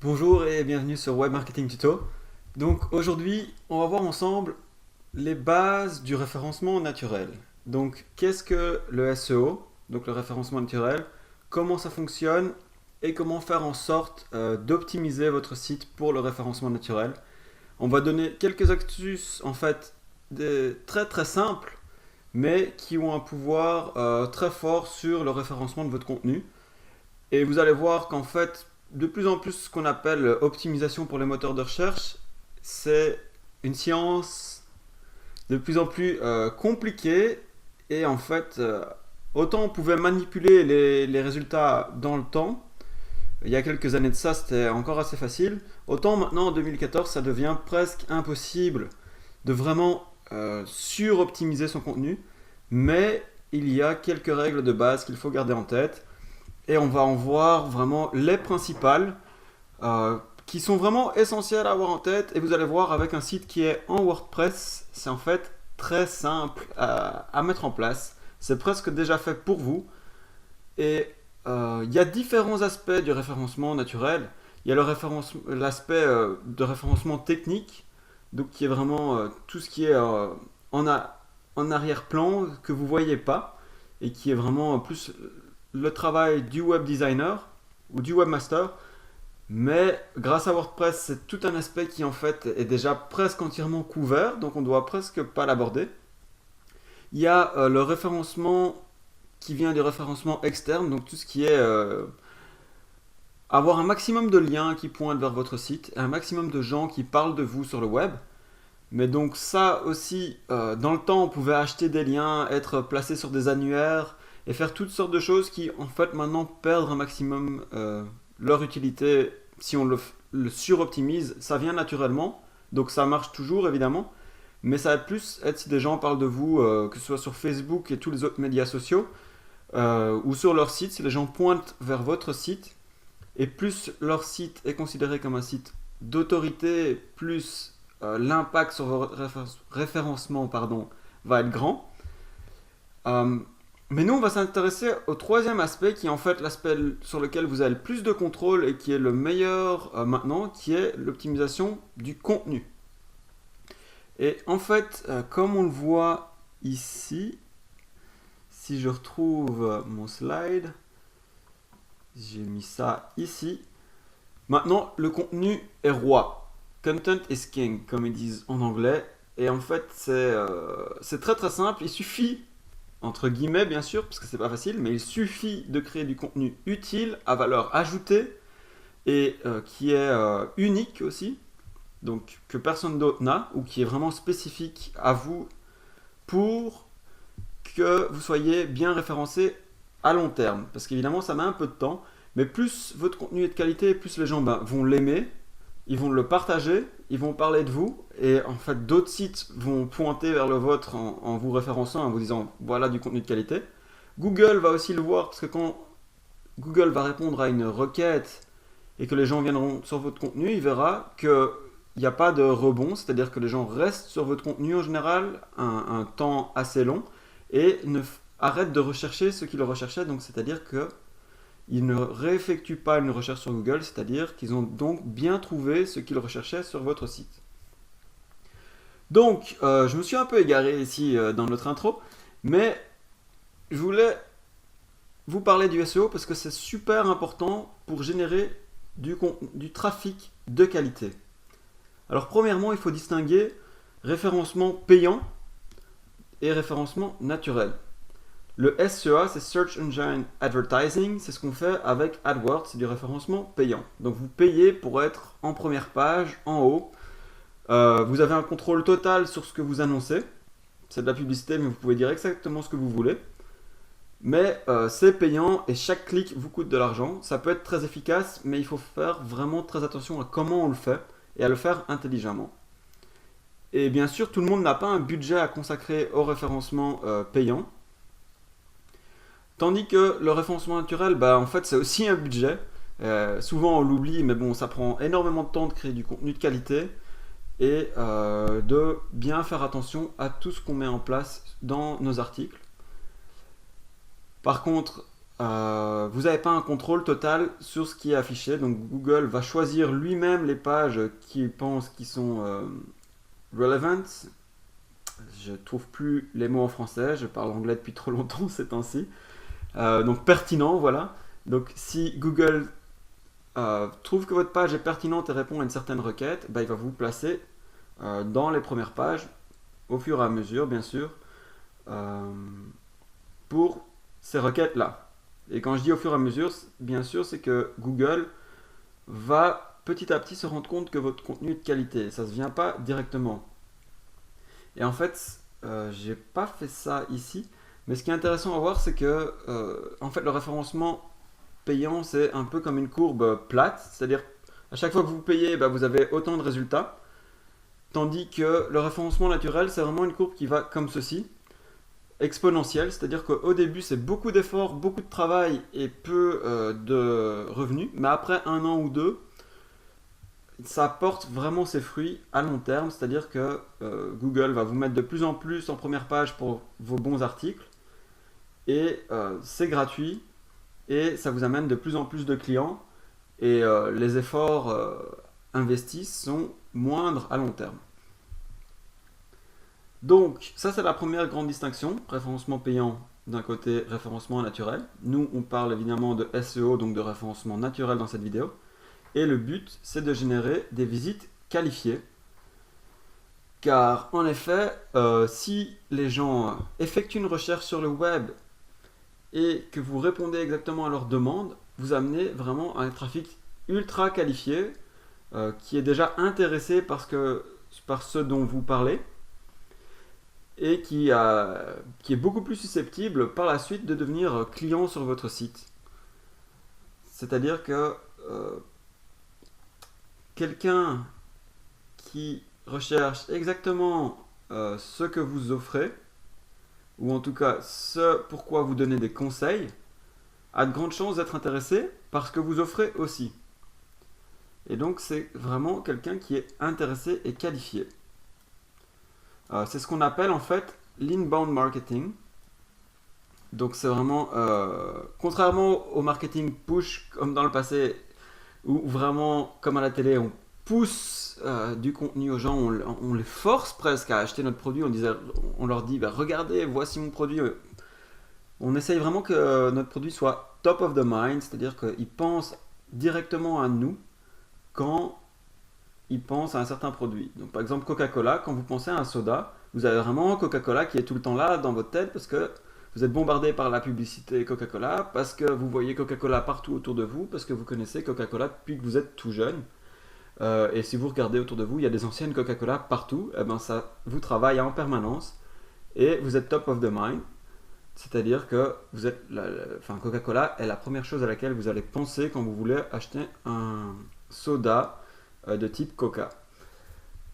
Bonjour et bienvenue sur Web Marketing Tuto. Donc aujourd'hui, on va voir ensemble les bases du référencement naturel. Donc qu'est-ce que le SEO, donc le référencement naturel, comment ça fonctionne et comment faire en sorte d'optimiser votre site pour le référencement naturel. On va donner quelques astuces en fait très très simples mais qui ont un pouvoir très fort sur le référencement de votre contenu. Et vous allez voir qu'en fait, de plus en plus, ce qu'on appelle optimisation pour les moteurs de recherche, c'est une science de plus en plus compliquée. Et en fait, autant on pouvait manipuler les résultats dans le temps, il y a quelques années de ça, c'était encore assez facile. Autant maintenant, en 2014, ça devient presque impossible de vraiment sur-optimiser son contenu. Mais il y a quelques règles de base qu'il faut garder en tête. Et on va en voir vraiment les principales qui sont vraiment essentielles à avoir en tête. Et vous allez voir avec un site qui est en WordPress, c'est en fait très simple à mettre en place. C'est presque déjà fait pour vous. Et il y a différents aspects du référencement naturel. Il y a l'aspect de référencement technique, donc qui est vraiment tout ce qui est en arrière-plan que vous ne voyez pas et qui est vraiment plus le travail du web designer ou du webmaster, mais grâce à WordPress, c'est tout un aspect qui en fait est déjà presque entièrement couvert, donc on ne doit presque pas l'aborder. Il y a le référencement qui vient du référencement externe, donc tout ce qui est avoir un maximum de liens qui pointent vers votre site, et un maximum de gens qui parlent de vous sur le web. Mais donc ça aussi, dans le temps, on pouvait acheter des liens, être placé sur des annuaires, et faire toutes sortes de choses qui en fait maintenant perdent un maximum leur utilité si on le suroptimise. Ça vient naturellement, donc ça marche toujours évidemment, mais ça va plus être si des gens parlent de vous, que ce soit sur Facebook et tous les autres médias sociaux, ou sur leur site, si les gens pointent vers votre site, et plus leur site est considéré comme un site d'autorité, plus l'impact sur votre référencement va être grand. Mais nous, on va s'intéresser au troisième aspect, qui est en fait l'aspect sur lequel vous avez le plus de contrôle et qui est le meilleur maintenant, qui est l'optimisation du contenu. Et en fait, comme on le voit ici, si je retrouve mon slide, j'ai mis ça ici. Maintenant, le contenu est roi. Content is king, comme ils disent en anglais. Et en fait, c'est très très simple. Il suffit entre guillemets bien sûr, parce que c'est pas facile, mais il suffit de créer du contenu utile, à valeur ajoutée, et qui est unique aussi, donc que personne d'autre n'a, ou qui est vraiment spécifique à vous, pour que vous soyez bien référencé à long terme. Parce qu'évidemment, ça met un peu de temps, mais plus votre contenu est de qualité, plus les gens vont l'aimer, ils vont le partager, ils vont parler de vous, et en fait d'autres sites vont pointer vers le vôtre en vous référençant, en vous disant voilà du contenu de qualité. Google va aussi le voir, parce que quand Google va répondre à une requête et que les gens viendront sur votre contenu, il verra qu'il n'y a pas de rebond, c'est-à-dire que les gens restent sur votre contenu en général un temps assez long, et arrêtent de rechercher ce qu'ils recherchaient, donc c'est-à-dire que ils ne réeffectuent pas une recherche sur Google, c'est-à-dire qu'ils ont donc bien trouvé ce qu'ils recherchaient sur votre site. Donc, je me suis un peu égaré ici dans notre intro, mais je voulais vous parler du SEO parce que c'est super important pour générer du trafic de qualité. Alors, premièrement, il faut distinguer référencement payant et référencement naturel. Le SEA, c'est Search Engine Advertising, c'est ce qu'on fait avec AdWords, c'est du référencement payant. Donc vous payez pour être en première page, en haut. Vous avez un contrôle total sur ce que vous annoncez. C'est de la publicité, mais vous pouvez dire exactement ce que vous voulez. Mais c'est payant et chaque clic vous coûte de l'argent. Ça peut être très efficace, mais il faut faire vraiment très attention à comment on le fait et à le faire intelligemment. Et bien sûr, tout le monde n'a pas un budget à consacrer au référencement payant. Tandis que le référencement naturel, en fait, c'est aussi un budget. Souvent, on l'oublie, mais bon, ça prend énormément de temps de créer du contenu de qualité et de bien faire attention à tout ce qu'on met en place dans nos articles. Par contre, vous n'avez pas un contrôle total sur ce qui est affiché. Donc Google va choisir lui-même les pages qu'il pense qui sont relevant. Je trouve plus les mots en français, je parle anglais depuis trop longtemps ces temps-ci. Donc pertinent, voilà. Donc si Google trouve que votre page est pertinente et répond à une certaine requête, bah, il va vous placer dans les premières pages, au fur et à mesure, bien sûr, euh, pour ces requêtes-là. Et quand je dis au fur et à mesure, bien sûr, c'est que Google va petit à petit se rendre compte que votre contenu est de qualité. Ça ne se vient pas directement. Et en fait, j'ai pas fait ça ici, mais ce qui est intéressant à voir, c'est que en fait, le référencement payant, c'est un peu comme une courbe plate, c'est-à-dire à chaque fois que vous payez, bah, vous avez autant de résultats, tandis que le référencement naturel, c'est vraiment une courbe qui va comme ceci, exponentielle, c'est-à-dire qu'au début, c'est beaucoup d'efforts, beaucoup de travail et peu de revenus, mais après un an ou deux, ça porte vraiment ses fruits à long terme, c'est-à-dire que Google va vous mettre de plus en plus en première page pour vos bons articles, et c'est gratuit, et ça vous amène de plus en plus de clients, et les efforts investis sont moindres à long terme. Donc ça c'est la première grande distinction, référencement payant d'un côté, référencement naturel. Nous on parle évidemment de SEO, donc de référencement naturel dans cette vidéo. Et le but, c'est de générer des visites qualifiées. Car en effet, si les gens effectuent une recherche sur le web et que vous répondez exactement à leurs demandes, vous amenez vraiment un trafic ultra qualifié qui est déjà intéressé par ce dont vous parlez et qui est beaucoup plus susceptible par la suite de devenir client sur votre site. C'est-à-dire que quelqu'un qui recherche exactement ce que vous offrez, ou en tout cas ce pourquoi vous donnez des conseils, a de grandes chances d'être intéressé par ce que vous offrez aussi. Et donc c'est vraiment quelqu'un qui est intéressé et qualifié. C'est ce qu'on appelle en fait l'inbound marketing. Donc c'est vraiment, contrairement au marketing push comme dans le passé, où vraiment, comme à la télé, on pousse du contenu aux gens, on les force presque à acheter notre produit, on leur dit bah, regardez, voici mon produit. On essaye vraiment que notre produit soit top of the mind, c'est-à-dire qu'ils pensent directement à nous quand ils pensent à un certain produit. Donc par exemple Coca-Cola, quand vous pensez à un soda, vous avez vraiment Coca-Cola qui est tout le temps là dans votre tête parce que vous êtes bombardé par la publicité Coca-Cola, parce que vous voyez Coca-Cola partout autour de vous, parce que vous connaissez Coca-Cola depuis que vous êtes tout jeune. Et si vous regardez autour de vous, il y a des anciennes Coca-Cola partout, et ben ça vous travaille en permanence et vous êtes top of the mind. C'est-à-dire que vous êtes enfin, Coca-Cola est la première chose à laquelle vous allez penser quand vous voulez acheter un soda de type Coca.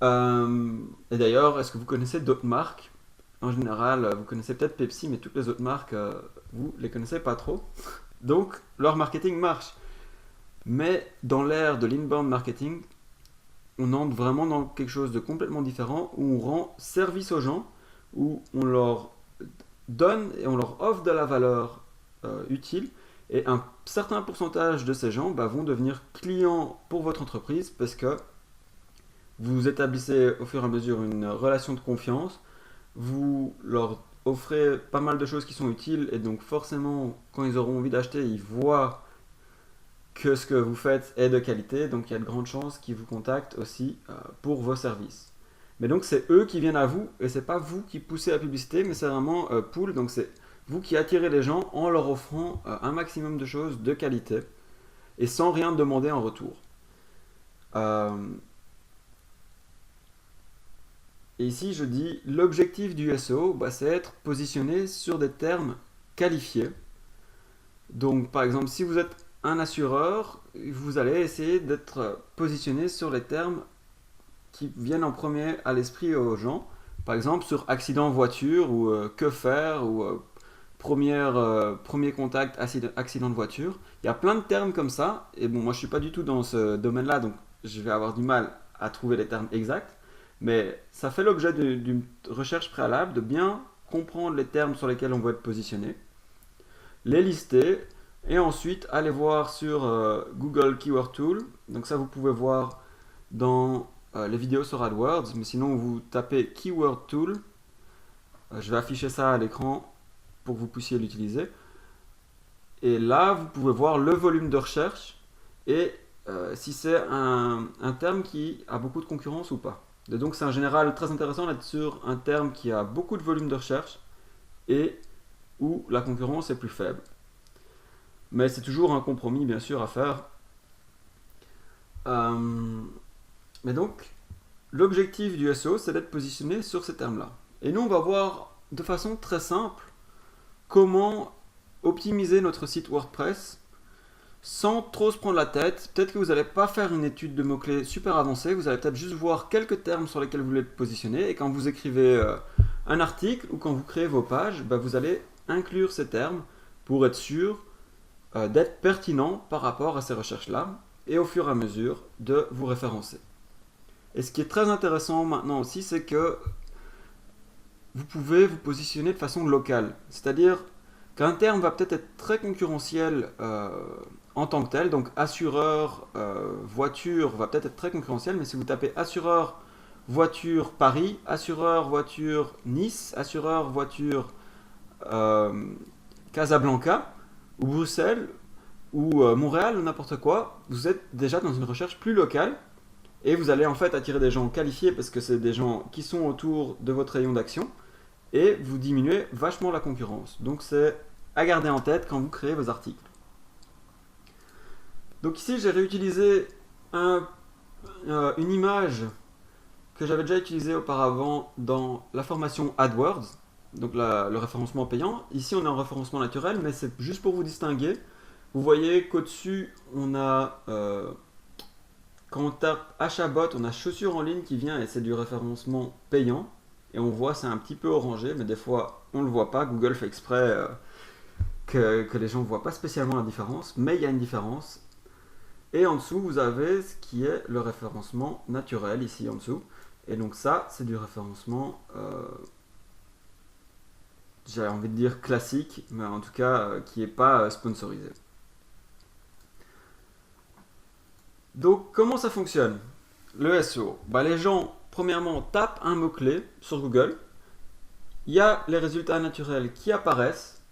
Et d'ailleurs, est-ce que vous connaissez d'autres marques? En général, vous connaissez peut-être Pepsi, mais toutes les autres marques, vous les connaissez pas trop. Donc, leur marketing marche. Mais dans l'ère de l'inbound marketing, on entre vraiment dans quelque chose de complètement différent, où on rend service aux gens, où on leur donne et on leur offre de la valeur utile, et un certain pourcentage de ces gens vont devenir clients pour votre entreprise parce que vous établissez au fur et à mesure une relation de confiance, vous leur offrez pas mal de choses qui sont utiles et donc forcément quand ils auront envie d'acheter, ils voient que ce que vous faites est de qualité, donc il y a de grandes chances qu'ils vous contactent aussi pour vos services. Mais donc c'est eux qui viennent à vous et c'est pas vous qui poussez la publicité, mais c'est vraiment pull, donc c'est vous qui attirez les gens en leur offrant un maximum de choses de qualité et sans rien demander en retour. Euh, Et ici, je dis l'objectif du SEO, c'est être positionné sur des termes qualifiés. Donc, par exemple, si vous êtes un assureur, vous allez essayer d'être positionné sur les termes qui viennent en premier à l'esprit aux gens. Par exemple, sur accident voiture ou que faire ou premier contact accident de voiture. Il y a plein de termes comme ça. Et bon, moi, je suis pas du tout dans ce domaine-là, donc je vais avoir du mal à trouver les termes exacts. Mais ça fait l'objet d'une recherche préalable de bien comprendre les termes sur lesquels on veut être positionné. les lister et ensuite aller voir sur Google Keyword Tool. Donc ça vous pouvez voir dans les vidéos sur AdWords, mais sinon vous tapez Keyword Tool. Je vais afficher ça à l'écran pour que vous puissiez l'utiliser. Et là, vous pouvez voir le volume de recherche et si c'est un terme qui a beaucoup de concurrence ou pas. Et donc c'est en général très intéressant d'être sur un terme qui a beaucoup de volume de recherche et où la concurrence est plus faible. Mais c'est toujours un compromis bien sûr à faire. Mais donc, l'objectif du SEO, c'est d'être positionné sur ces termes-là. Et nous, on va voir de façon très simple comment optimiser notre site WordPress sans trop se prendre la tête. Peut-être que vous n'allez pas faire une étude de mots-clés super avancée, vous allez peut-être juste voir quelques termes sur lesquels vous voulez être positionné, et quand vous écrivez un article ou quand vous créez vos pages, vous allez inclure ces termes pour être sûr d'être pertinent par rapport à ces recherches-là, et au fur et à mesure de vous référencer. Et ce qui est très intéressant maintenant aussi, c'est que vous pouvez vous positionner de façon locale. C'est-à-dire qu'un terme va peut-être être très concurrentiel en tant que tel. Donc assureur, voiture va peut-être être très concurrentiel, mais si vous tapez assureur, voiture Paris, assureur, voiture Nice, assureur, voiture Casablanca, ou Bruxelles, ou Montréal, ou n'importe quoi, vous êtes déjà dans une recherche plus locale. Et vous allez en fait attirer des gens qualifiés parce que c'est des gens qui sont autour de votre rayon d'action et vous diminuez vachement la concurrence. Donc c'est à garder en tête quand vous créez vos articles. Donc ici j'ai réutilisé une image que j'avais déjà utilisée auparavant dans la formation AdWords, donc le référencement payant. Ici on est en référencement naturel, mais c'est juste pour vous distinguer. Vous voyez qu'au-dessus on a... quand on tape achat-bot, on a chaussures en ligne qui vient et c'est du référencement payant. Et on voit c'est un petit peu orangé, mais des fois on ne le voit pas. Google fait exprès que les gens ne voient pas spécialement la différence, mais il y a une différence. Et en dessous, vous avez ce qui est le référencement naturel, ici en dessous. Et donc ça, c'est du référencement, j'ai envie de dire classique, mais en tout cas qui n'est pas sponsorisé. Donc, comment ça fonctionne, le SEO? Les gens, premièrement, tapent un mot-clé sur Google. Il y a les résultats naturels qui apparaissent.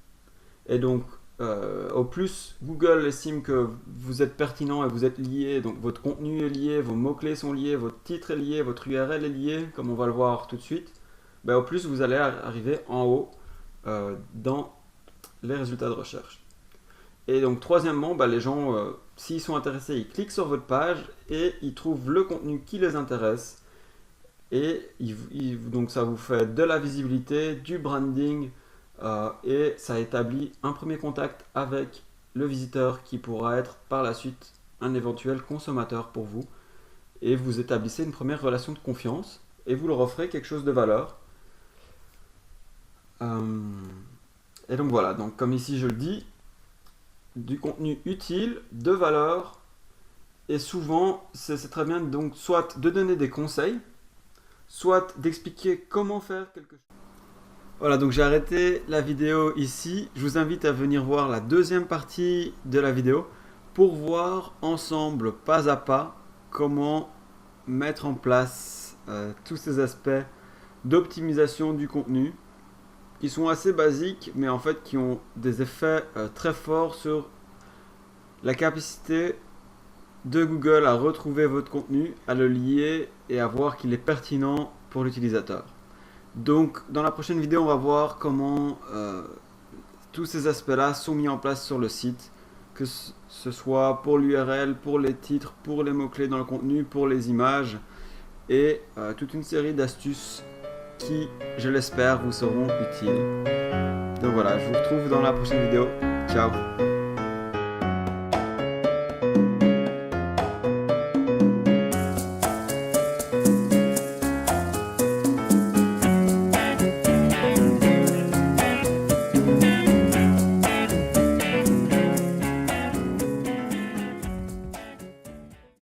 Et donc, au plus, Google estime que vous êtes pertinent et vous êtes lié. Donc, votre contenu est lié, vos mots-clés sont liés, votre titre est lié, votre URL est lié, comme on va le voir tout de suite. Au plus, vous allez arriver en haut dans les résultats de recherche. Et donc, troisièmement, les gens... s'ils sont intéressés, ils cliquent sur votre page et ils trouvent le contenu qui les intéresse. Et donc ça vous fait de la visibilité, du branding et ça établit un premier contact avec le visiteur qui pourra être par la suite un éventuel consommateur pour vous. Et vous établissez une première relation de confiance et vous leur offrez quelque chose de valeur. Et donc voilà, donc comme ici je le dis, du contenu utile, de valeur, et souvent c'est très bien donc soit de donner des conseils, soit d'expliquer comment faire quelque chose. Voilà, donc j'ai arrêté la vidéo ici. Je vous invite à venir voir la deuxième partie de la vidéo pour voir ensemble, pas à pas, comment mettre en place tous ces aspects d'optimisation du contenu qui sont assez basiques, mais en fait qui ont des effets très forts sur la capacité de Google à retrouver votre contenu, à le lier et à voir qu'il est pertinent pour l'utilisateur. Donc dans la prochaine vidéo, on va voir comment tous ces aspects-là sont mis en place sur le site, que ce soit pour l'URL, pour les titres, pour les mots-clés dans le contenu, pour les images, et toute une série d'astuces qui, je l'espère, vous seront utiles. Donc voilà, je vous retrouve dans la prochaine vidéo. Ciao!